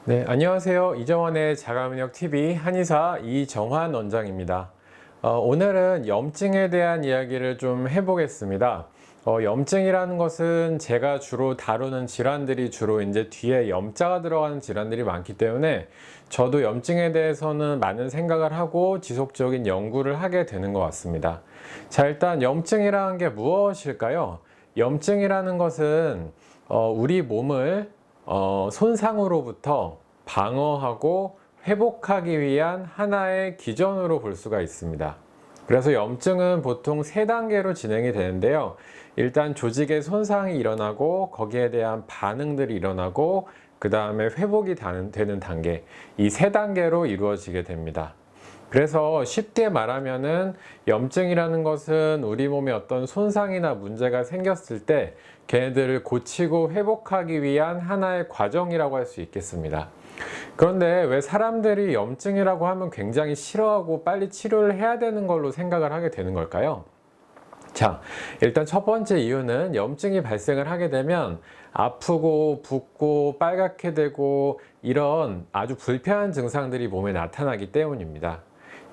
네, 안녕하세요. 이정원의 자가면역TV 한의사 이정환 원장입니다. 오늘은 염증에 대한 이야기를 좀 해보겠습니다. 염증이라는 것은 제가 주로 다루는 질환들이 주로 이제 뒤에 염자가 들어가는 질환들이 많기 때문에 저도 염증에 대해서는 많은 생각을 하고 지속적인 연구를 하게 되는 것 같습니다. 자, 일단 염증이라는 게 무엇일까요? 염증이라는 것은 우리 몸을 손상으로부터 방어하고 회복하기 위한 하나의 기전으로 볼 수가 있습니다. 그래서 염증은 보통 3단계로 진행이 되는데요. 일단 조직의 손상이 일어나고 거기에 대한 반응들이 일어나고 그 다음에 회복이 되는 단계, 이 3단계로 이루어지게 됩니다. 그래서 쉽게 말하면은 염증이라는 것은 우리 몸에 어떤 손상이나 문제가 생겼을 때 걔네들을 고치고 회복하기 위한 하나의 과정이라고 할 수 있겠습니다. 그런데 왜 사람들이 염증이라고 하면 굉장히 싫어하고 빨리 치료를 해야 되는 걸로 생각을 하게 되는 걸까요? 자, 일단 첫 번째 이유는 염증이 발생을 하게 되면 아프고 붓고 빨갛게 되고 이런 아주 불편한 증상들이 몸에 나타나기 때문입니다.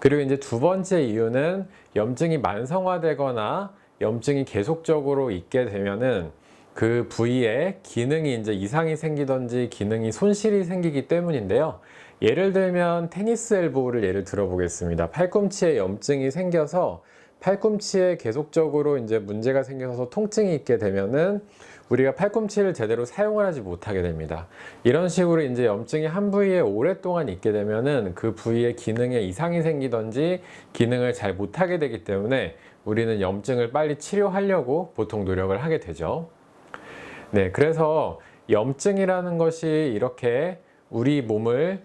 그리고 이제 두 번째 이유는 염증이 만성화되거나 염증이 계속적으로 있게 되면은 그 부위에 기능이 이제 이상이 생기든지 기능이 손실이 생기기 때문인데요. 예를 들면 테니스 엘보를 예를 들어 보겠습니다. 팔꿈치에 염증이 생겨서 팔꿈치에 계속적으로 이제 문제가 생겨서 통증이 있게 되면은 우리가 팔꿈치를 제대로 사용을 하지 못하게 됩니다. 이런 식으로 이제 염증이 한 부위에 오랫동안 있게 되면은 그 부위의 기능에 이상이 생기든지 기능을 잘 못하게 되기 때문에 우리는 염증을 빨리 치료하려고 보통 노력을 하게 되죠. 네, 그래서 염증이라는 것이 이렇게 우리 몸을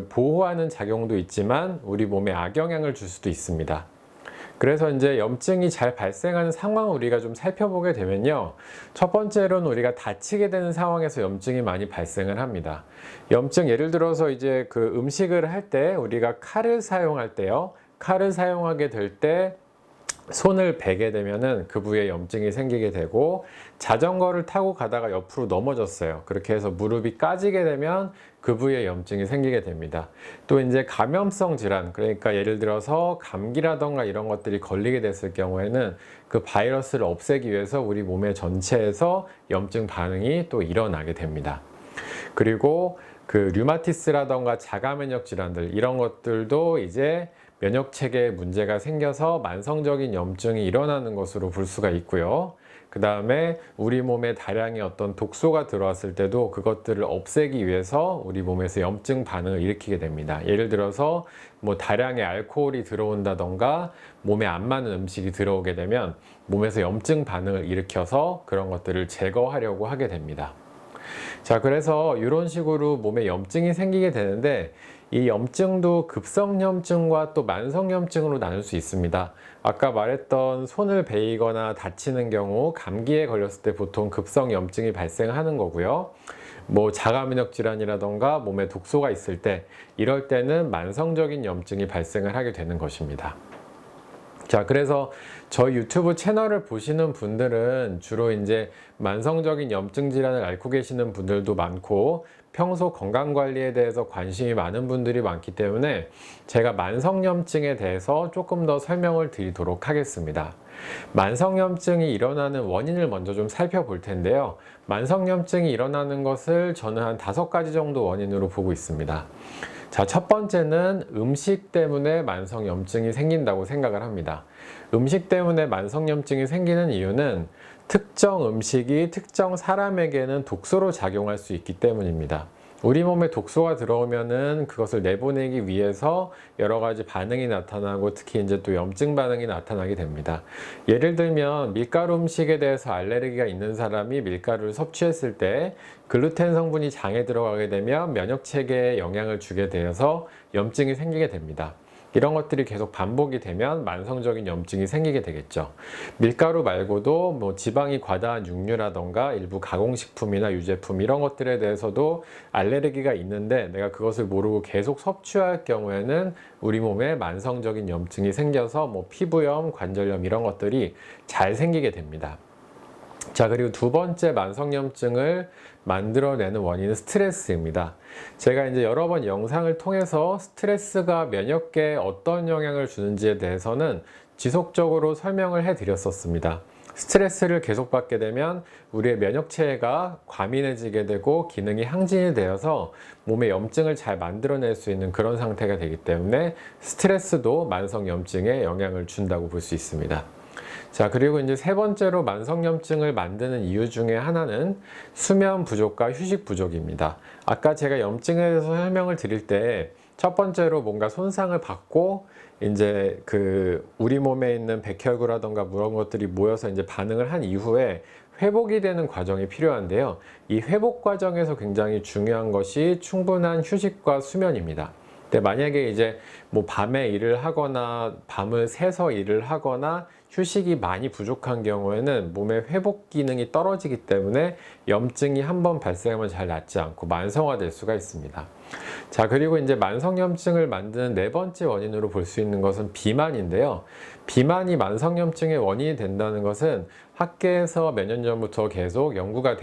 보호하는 작용도 있지만 우리 몸에 악영향을 줄 수도 있습니다. 그래서 이제 염증이 잘 발생하는 상황을 우리가 좀 살펴보게 되면요. 첫 번째로는 우리가 다치게 되는 상황에서 염증이 많이 발생을 합니다. 염증 예를 들어서 이제 그 음식을 할 때 우리가 칼을 사용할 때요. 칼을 사용하게 될 때 손을 베게 되면은 그 부위에 염증이 생기게 되고, 자전거를 타고 가다가 옆으로 넘어졌어요. 그렇게 해서 무릎이 까지게 되면 그 부위에 염증이 생기게 됩니다. 또 이제 감염성 질환, 그러니까 예를 들어서 감기라던가 이런 것들이 걸리게 됐을 경우에는 그 바이러스를 없애기 위해서 우리 몸의 전체에서 염증 반응이 또 일어나게 됩니다. 그리고 그 류마티스라던가 자가면역 질환들, 이런 것들도 이제 면역 체계에 문제가 생겨서 만성적인 염증이 일어나는 것으로 볼 수가 있고요. 그 다음에 우리 몸에 다량의 어떤 독소가 들어왔을 때도 그것들을 없애기 위해서 우리 몸에서 염증 반응을 일으키게 됩니다. 예를 들어서 뭐 다량의 알코올이 들어온다던가 몸에 안 맞는 음식이 들어오게 되면 몸에서 염증 반응을 일으켜서 그런 것들을 제거하려고 하게 됩니다. 자, 그래서 이런 식으로 몸에 염증이 생기게 되는데, 이 염증도 급성염증과 또 만성염증으로 나눌 수 있습니다. 아까 말했던 손을 베이거나 다치는 경우 감기에 걸렸을 때 보통 급성염증이 발생하는 거고요. 뭐 자가면역 질환이라던가 몸에 독소가 있을 때, 이럴 때는 만성적인 염증이 발생을 하게 되는 것입니다. 자, 그래서 저희 유튜브 채널을 보시는 분들은 주로 이제 만성적인 염증 질환을 앓고 계시는 분들도 많고, 평소 건강관리에 대해서 관심이 많은 분들이 많기 때문에 제가 만성염증에 대해서 조금 더 설명을 드리도록 하겠습니다. 만성염증이 일어나는 원인을 먼저 좀 살펴볼 텐데요. 만성염증이 일어나는 것을 저는 한 5가지 정도 원인으로 보고 있습니다. 자, 첫 번째는 음식 때문에 만성염증이 생긴다고 생각을 합니다. 음식 때문에 만성염증이 생기는 이유는 특정 음식이 특정 사람에게는 독소로 작용할 수 있기 때문입니다. 우리 몸에 독소가 들어오면은 그것을 내보내기 위해서 여러 가지 반응이 나타나고, 특히 이제 또 염증 반응이 나타나게 됩니다. 예를 들면 밀가루 음식에 대해서 알레르기가 있는 사람이 밀가루를 섭취했을 때 글루텐 성분이 장에 들어가게 되면 면역 체계에 영향을 주게 되어서 염증이 생기게 됩니다. 이런 것들이 계속 반복이 되면 만성적인 염증이 생기게 되겠죠. 밀가루 말고도 뭐 지방이 과다한 육류라던가 일부 가공식품이나 유제품, 이런 것들에 대해서도 알레르기가 있는데 내가 그것을 모르고 계속 섭취할 경우에는 우리 몸에 만성적인 염증이 생겨서 뭐 피부염, 관절염 이런 것들이 잘 생기게 됩니다. 자, 그리고 두 번째 만성염증을 만들어내는 원인은 스트레스입니다. 제가 이제 여러 번 영상을 통해서 스트레스가 면역계에 어떤 영향을 주는지에 대해서는 지속적으로 설명을 해 드렸었습니다. 스트레스를 계속 받게 되면 우리의 면역체계가 과민해지게 되고 기능이 항진이 되어서 몸에 염증을 잘 만들어낼 수 있는 그런 상태가 되기 때문에 스트레스도 만성염증에 영향을 준다고 볼 수 있습니다. 자, 그리고 이제 세 번째로 만성염증을 만드는 이유 중에 하나는 수면 부족과 휴식 부족입니다. 아까 제가 염증에 대해서 설명을 드릴 때 첫 번째로 뭔가 손상을 받고 이제 우리 몸에 있는 백혈구라던가 그런 것들이 모여서 이제 반응을 한 이후에 회복이 되는 과정이 필요한데요. 이 회복 과정에서 굉장히 중요한 것이 충분한 휴식과 수면입니다. 근데 만약에 이제 뭐 밤에 일을 하거나 밤을 새서 일을 하거나 휴식이 많이 부족한 경우에는 몸의 회복 기능이 떨어지기 때문에 염증이 한번 발생하면 잘 낫지 않고 만성화될 수가 있습니다. 자, 그리고 이제 만성염증을 만드는 네 번째 원인으로 볼 수 있는 것은 비만인데요. 비만이 만성염증의 원인이 된다는 것은 학계에서 몇 년 전부터 계속 연구가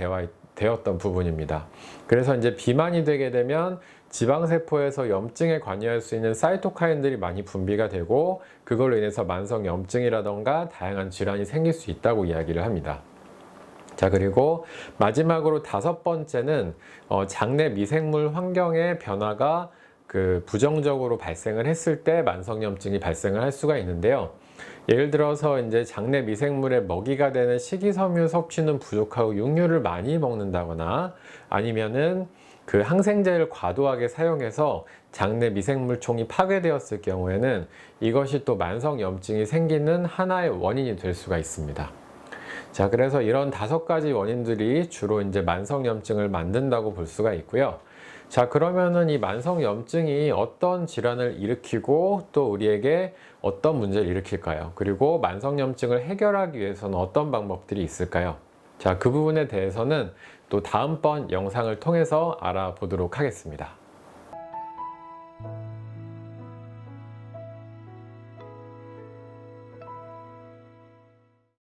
되었던 부분입니다. 그래서 이제 비만이 되게 되면 지방세포에서 염증에 관여할 수 있는 사이토카인들이 많이 분비가 되고 그걸로 인해서 만성염증이라던가 다양한 질환이 생길 수 있다고 이야기를 합니다. 자, 그리고 마지막으로 다섯 번째는 장내 미생물 환경의 변화가 부정적으로 발생을 했을 때 만성염증이 발생을 할 수가 있는데요. 예를 들어서 이제 장내 미생물의 먹이가 되는 식이섬유 섭취는 부족하고 육류를 많이 먹는다거나 아니면은 항생제를 과도하게 사용해서 장내 미생물총이 파괴되었을 경우에는 이것이 또 만성염증이 생기는 하나의 원인이 될 수가 있습니다. 자, 그래서 이런 다섯 가지 원인들이 주로 이제 만성염증을 만든다고 볼 수가 있고요. 자, 그러면은 이 만성염증이 어떤 질환을 일으키고 또 우리에게 어떤 문제를 일으킬까요? 그리고 만성염증을 해결하기 위해서는 어떤 방법들이 있을까요? 자, 그 부분에 대해서는 또 다음번 영상을 통해서 알아보도록 하겠습니다.